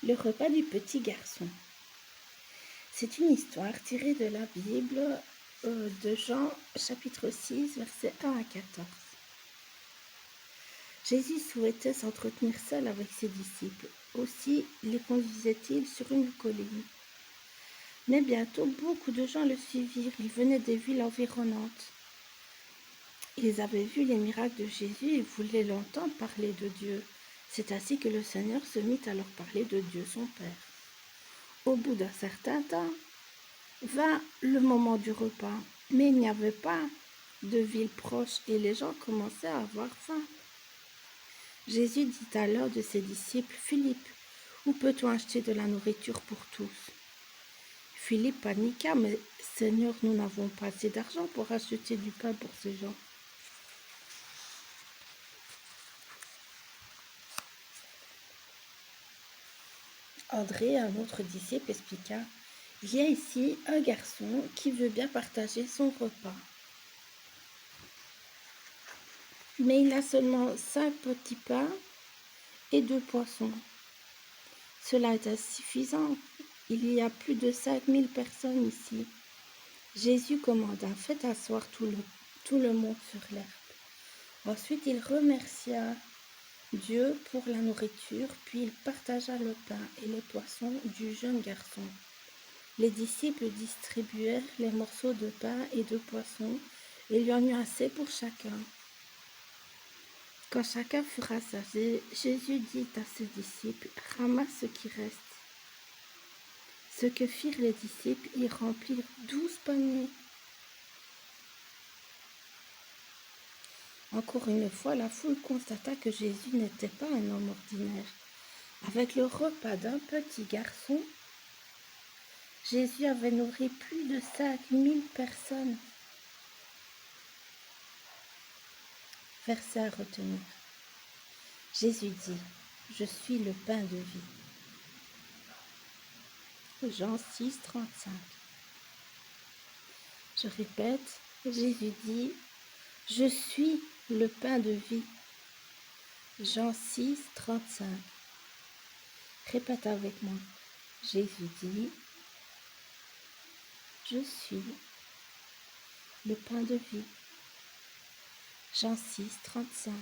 Le repas du petit garçon. C'est une histoire tirée de la Bible de Jean chapitre 6 versets 1 à 14. Jésus souhaitait s'entretenir seul avec ses disciples. Aussi les conduisait-il sur une colline. Mais bientôt beaucoup de gens le suivirent. Ils venaient des villes environnantes. Ils avaient vu les miracles de Jésus et voulaient l'entendre parler de Dieu. C'est ainsi que le Seigneur se mit à leur parler de Dieu son Père. Au bout d'un certain temps, vint le moment du repas, mais il n'y avait pas de ville proche et les gens commençaient à avoir faim. Jésus dit alors de ses disciples, « Philippe, où peut-on acheter de la nourriture pour tous ?» Philippe paniqua, « Mais Seigneur, nous n'avons pas assez d'argent pour acheter du pain pour ces gens. » André, un autre disciple, expliqua, « Il y a ici un garçon qui veut bien partager son repas. Mais il a seulement 5 petits pains et 2 poissons. Cela est insuffisant. Il y a plus de 5000 personnes ici. » Jésus commanda, « Faites asseoir tout le monde sur l'herbe. » Ensuite, il remercia Dieu pour la nourriture, puis il partagea le pain et les poissons du jeune garçon. Les disciples distribuèrent les morceaux de pain et de poisson, et il y en eut assez pour chacun. Quand chacun fut rassasié, Jésus dit à ses disciples, « Ramasse ce qui reste. » Ce que firent les disciples, ils remplirent 12 paniers. Encore une fois, la foule constata que Jésus n'était pas un homme ordinaire. Avec le repas d'un petit garçon, Jésus avait nourri plus de 5000 personnes. Verset à retenir. Jésus dit, « Je suis le pain de vie. » Jean 6, 35. Je répète, Jésus dit, « Je suis le pain de vie. » Jean 6, 35. Répète avec moi. Jésus dit, « Je suis le pain de vie. » Jean 6, 35.